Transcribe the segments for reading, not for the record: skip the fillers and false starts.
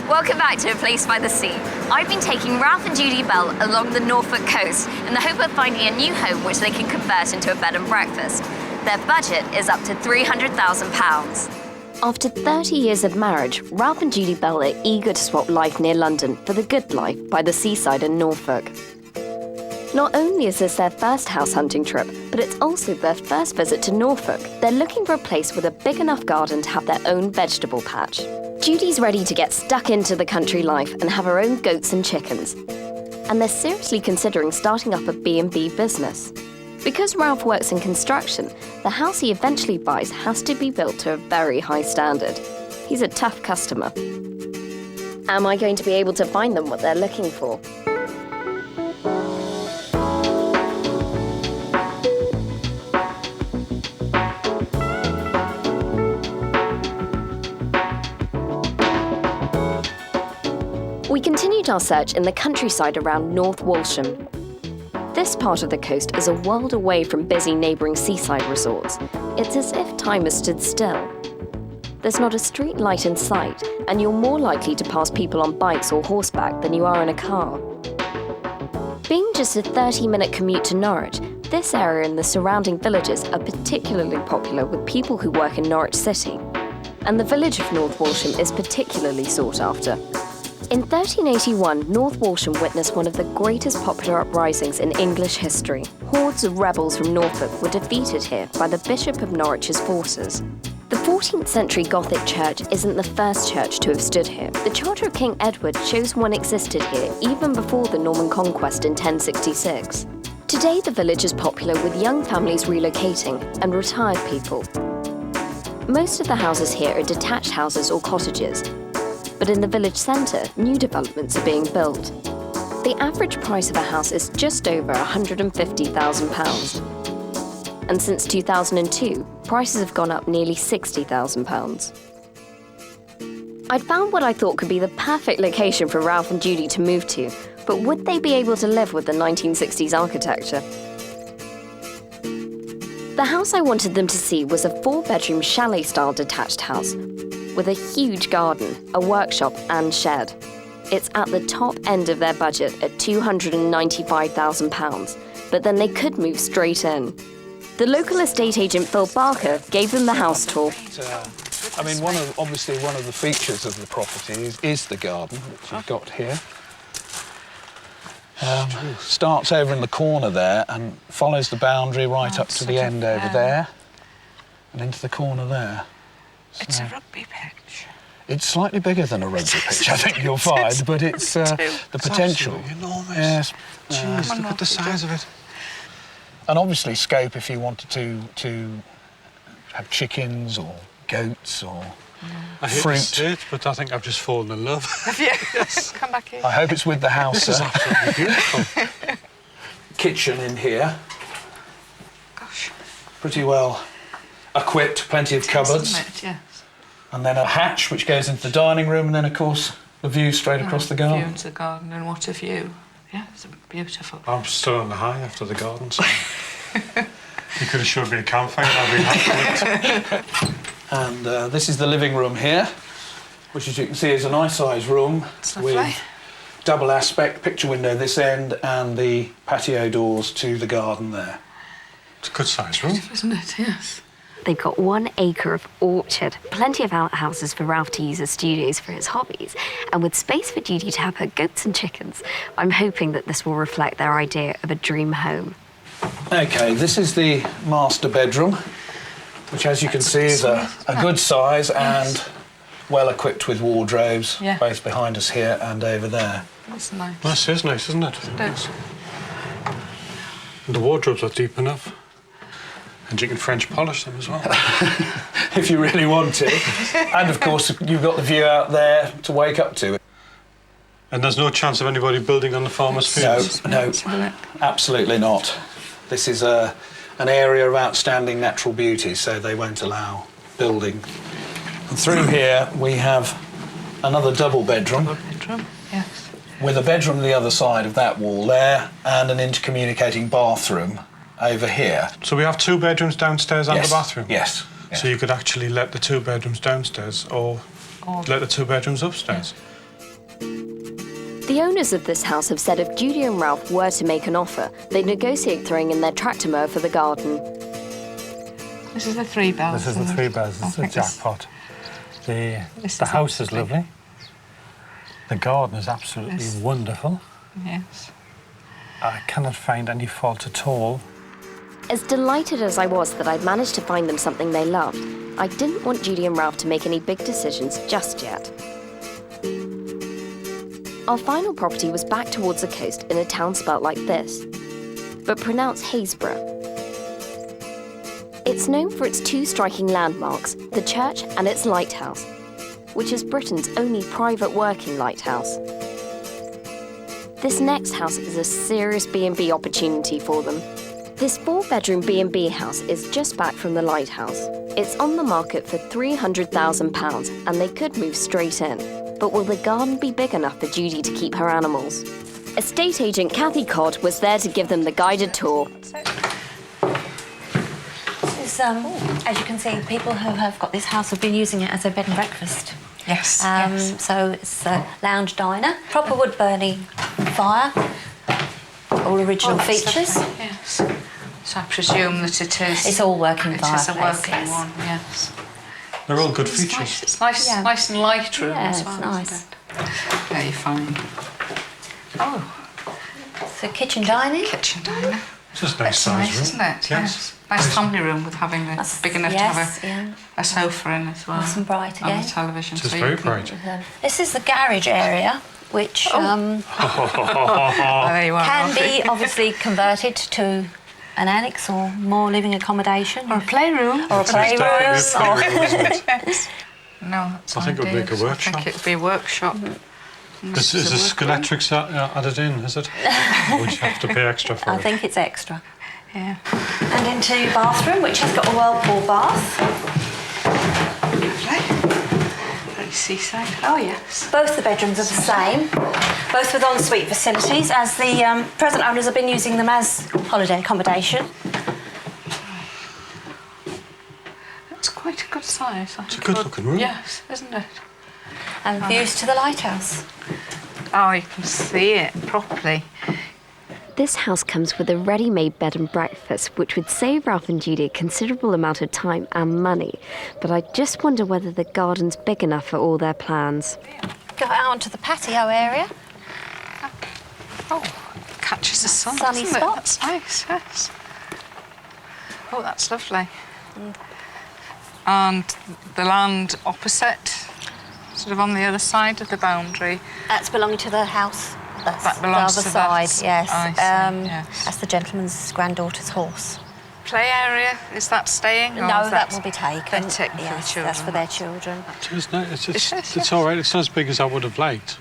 Welcome back to A Place by the Sea. I've been taking Ralph and Judy Bell along the Norfolk coast in the hope of finding a new home which they can convert into a bed and breakfast. Their budget is up to £300,000. After 30 years of marriage, Ralph and Judy Bell are eager to swap life near London for the good life by the seaside in Norfolk. Not only is this their first house hunting trip, but it's also their first visit to Norfolk. They're looking for a place with a big enough garden to have their own vegetable patch. Judy's ready to get stuck into the country life and have her own goats and chickens. And they're seriously considering starting up a B&B business. Because Ralph works in construction, the house he eventually buys has to be built to a very high standard. He's a tough customer. Am I going to be able to find them what they're looking for? We continued our search in the countryside around North Walsham. This part of the coast is a world away from busy neighbouring seaside resorts. It's as if time has stood still. There's not a street light in sight, and you're more likely to pass people on bikes or horseback than you are in a car. Being just a 30-minute commute to Norwich, this area and the surrounding villages are particularly popular with people who work in Norwich City. And the village of North Walsham is particularly sought after. In 1381, North Walsham witnessed one of the greatest popular uprisings in English history. Hordes of rebels from Norfolk were defeated here by the Bishop of Norwich's forces. The 14th century Gothic church isn't the first church to have stood here. The Charter of King Edward shows one existed here even before the Norman conquest in 1066. Today, the village is popular with young families relocating and retired people. Most of the houses here are detached houses or cottages. But in the village centre, new developments are being built. The average price of a house is just over £150,000. And since 2002, prices have gone up nearly £60,000. I'd found what I thought could be the perfect location for Ralph and Judy to move to, but would they be able to live with the 1960s architecture? The house I wanted them to see was a 4-bedroom chalet-style detached house, with a huge garden, a workshop and shed. It's at the top end of their budget at £295,000, but then they could move straight in. The local estate agent Phil Barker gave them the house tour. I mean, obviously one of the features of the property is the garden, which you've got here. Starts over in the corner there and follows the boundary right up to the end over there and into the corner there. So it's a rugby pitch. It's slightly bigger than a rugby pitch, I think you'll find, but it's the potential. It's enormous. Yes. Jeez, look at the size of it. And obviously scope if you wanted to have chickens or goats or I hate fruit. to say it, but I think I've just fallen in love. Yes. Come back here. I hope it's with the house. This is absolutely beautiful. Kitchen in here. Gosh. Pretty well equipped, plenty of cupboards. Isn't it? Yes. And then a hatch which goes into the dining room, and then, of course, the view straight across the garden. View into the garden, and what a view. Yeah, it's beautiful. I'm still on the high after the garden, so you could have showed me a campfire and I'd be happy with it. And this is the living room here, which, as you can see, is a nice-sized room with double aspect, picture window this end, and the patio doors to the garden there. It's a good-sized room. Isn't it? Yes. They've got 1 acre of orchard, plenty of outhouses for Ralph to use as studios for his hobbies, and with space for Judy to have her goats and chickens. I'm hoping that this will reflect their idea of a dream home. OK, this is the master bedroom, which, as you can see, is a good size and well equipped with wardrobes, both behind us here and over there. That's nice. This is nice, isn't it? It is. And the wardrobes are deep enough. And you can French polish them as well. If you really want to. And, of course, you've got the view out there to wake up to. And there's no chance of anybody building on the farmer's fields? No, absolutely not. This is an area of outstanding natural beauty, so they won't allow building. And through here we have another double bedroom. Double bedroom, yes. With a bedroom on the other side of that wall there and an intercommunicating bathroom over here. So we have 2 bedrooms downstairs and a bathroom? Yes. So you could actually let the 2 bedrooms downstairs or let the 2 bedrooms upstairs? The owners of this house have said if Judy and Ralph were to make an offer, they'd negotiate throwing in their tractor mower for the garden. This is the 3 bells. This is the 3 bells. It's a jackpot. The house is lovely. The garden is absolutely wonderful. Yes. I cannot find any fault at all. As delighted as I was that I'd managed to find them something they loved, I didn't want Judy and Ralph to make any big decisions just yet. Our final property was back towards the coast in a town spelt like this, but pronounced Haze-br'h. It's known for its 2 striking landmarks, the church and its lighthouse, which is Britain's only private working lighthouse. This next house is a serious B&B opportunity for them. This 4-bedroom B&B house is just back from the lighthouse. It's on the market for £300,000 and they could move straight in. But will the garden be big enough for Judy to keep her animals? Estate agent Cathy Codd was there to give them the guided tour. This is, as you can see, people who have got this house have been using it as a bed and breakfast. Yes, So it's a lounge diner, proper wood-burning fire, all original features. Lovely. Yes. So I presume that it is... It's all working It fireplace. is a working yes. one, yes. They're all good It's features. nice, it's nice, Yeah. nice and light room Yeah, as it's well, nice. isn't it? Very fine. Oh, So kitchen dining. kitchen diner. It's just a nice It's size nice, room. isn't it? Yes. Nice family room with having the big enough to have a sofa in as well. Nice and bright And again. the television. It is so you very can- bright. This is the garage area, which Oh, there you are. can Ralphie. be obviously converted to an annex or more living accommodation. Or a playroom. Or a It's definitely a playroom. playroom, isn't it? No, that's I think it would ideal. make a workshop. I think it would be a workshop. Is the Skeletrics added in, is it? Or would you have to pay extra for I it? think it's extra. Yeah. And into bathroom, which has got a whirlpool bath. Lovely. Very seaside. Oh, yes. Both the bedrooms are the same, both with ensuite facilities, as the present owners have been using them as holiday accommodation. It's quite a good size. It's a good looking room. Yes, isn't it? And views to the lighthouse. Oh, you can see it properly. This house comes with a ready-made bed and breakfast, which would save Ralph and Judy a considerable amount of time and money. But I just wonder whether the garden's big enough for all their plans. Go out onto the patio area. Oh, catches the sun, Sunny doesn't spot. it? That's nice, yes. Oh, that's lovely. And the land opposite, sort of on the other side of the boundary. That's belonging to the house. That's That belongs the other to that. side, yes. I see, yes. That's the gentleman's granddaughter's horse. Play area, is that staying? Or No, is that will be taken. They're taken for the Yes, children. that's for their children. It's nice. It is, It's yes. all right. It's not as big as I would have liked,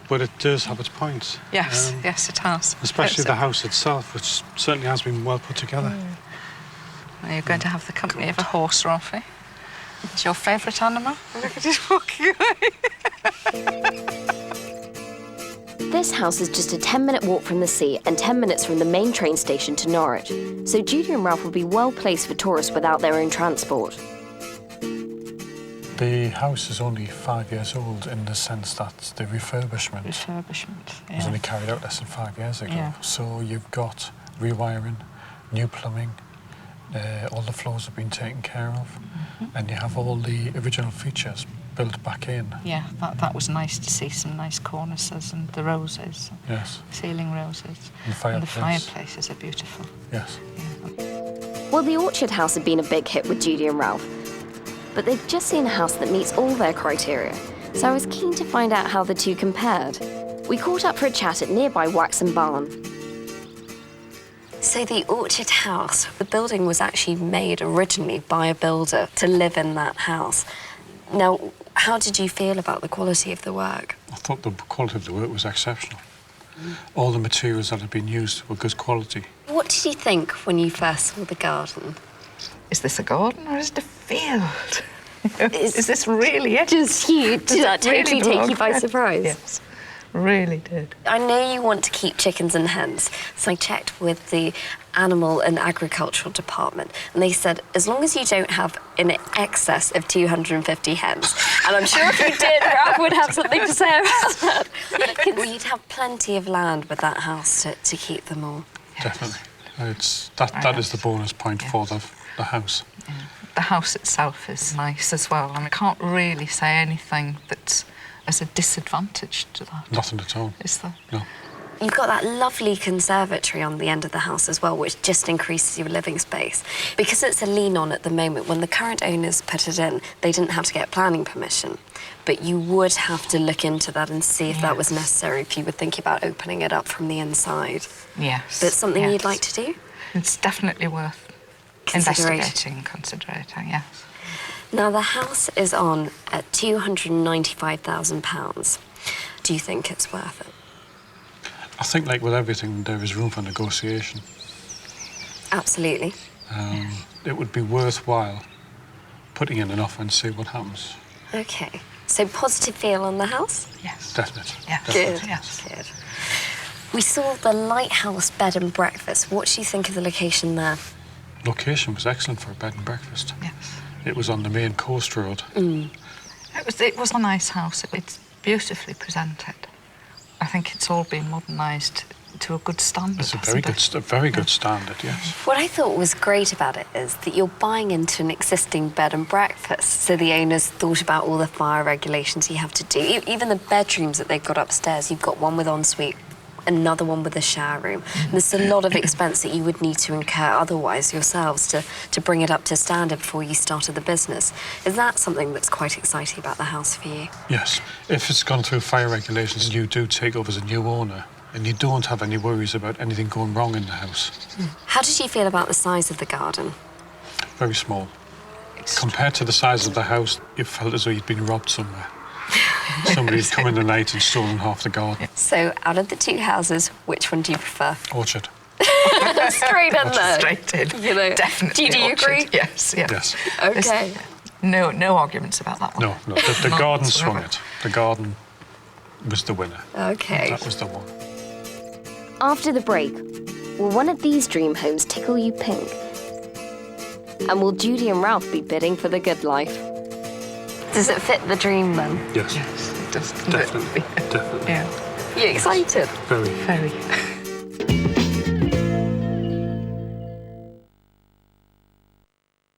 but it does have its points. Yes, yes, it has. Especially It's the house itself, which certainly has been well put together. Well, you're going to have the company of a horse, Ralphie. It's your favourite animal? Look at it walking away. This house is just a 10-minute walk from the sea and 10 minutes from the main train station to Norwich, so Judy and Ralph will be well placed for tourists without their own transport. The house is only 5 years old in the sense that the refurbishment was only carried out less than 5 years ago. Yeah. So you've got rewiring, new plumbing, all the floors have been taken care of, and you have all the original features built back in. Yeah, that was nice to see, some nice cornices and the roses, Yes, ceiling roses. and the And the fireplace. fireplaces are beautiful. Yes. Well, the Orchard House had been a big hit with Judy and Ralph, but they've just seen a house that meets all their criteria, so I was keen to find out how the two compared. We caught up for a chat at nearby Waxham Barn. So the Orchard House, the building was actually made originally by a builder to live in that house. Now, how did you feel about the quality of the work? I thought the quality of the work was exceptional. All the materials that had been used were good quality. What did you think when you first saw the garden? Is this a garden or is it a field? Is this really it? Just huge. Did that totally take you by surprise? Yes, really did. I know you want to keep chickens and hens, so I checked with the Animal and Agricultural Department, and they said as long as you don't have in excess of 250 hens, And I'm sure if you did, Ralph would have something to say about that. Well, you'd have plenty of land with that house to keep them all. Definitely. That is the bonus point for the house. Yeah. The house itself is nice as well. I mean, I can't really say anything that's as a disadvantage to that. Nothing at all. Is there? No. You've got that lovely conservatory on the end of the house as well, which just increases your living space. Because it's a lean-on at the moment, when the current owners put it in, they didn't have to get planning permission. But you would have to look into that and see if that was necessary if you were thinking about opening it up from the inside. Yes. But it's something yes. you'd like to do? It's definitely worth investigating, considerating, yes. Now, the house is on at £295,000. Do you think it's worth it? I think, like with everything, there is room for negotiation. Absolutely. It would be worthwhile putting in an offer and see what happens. OK. So positive feel on the house? Yes. Definitely. Yes. Definitely. Good. Yes. Good. We saw the Lighthouse Bed and Breakfast. What do you think of the location there? Location was excellent for a bed and breakfast. Yes. It was on the main coast road. It was a nice house. It's beautifully presented. I think it's all been modernised to a good standard. It's a very good standard, yes. What I thought was great about it is that you're buying into an existing bed and breakfast. So the owners thought about all the fire regulations you have to do. Even the bedrooms that they've got upstairs, you've got one with ensuite, another one with a shower room. And there's a lot of expense that you would need to incur otherwise yourselves to bring it up to standard before you started the business. Is that something that's quite exciting about the house for you? Yes. If it's gone through fire regulations, you do take over as a new owner and you don't have any worries about anything going wrong in the house. How did you feel about the size of the garden? Very small. Compared to the size of the house, you felt as though you'd been robbed somewhere. Somebody had come in the night and stolen half the garden. So, out of the two houses, which one do you prefer? Orchard. Straight in there. Straight in. You know, Definitely. Do you orchard. agree? Yes. Yes. Okay. No arguments about that one. No. The None garden whatsoever. swung it. The garden was the winner. Okay. That was the one. After the break, will one of these dream homes tickle you pink? And will Judy and Ralph be bidding for the good life? Does it fit the dream then? Yes. Yes, it does. Definitely. Definitely. Yeah. You excited? Very. Very.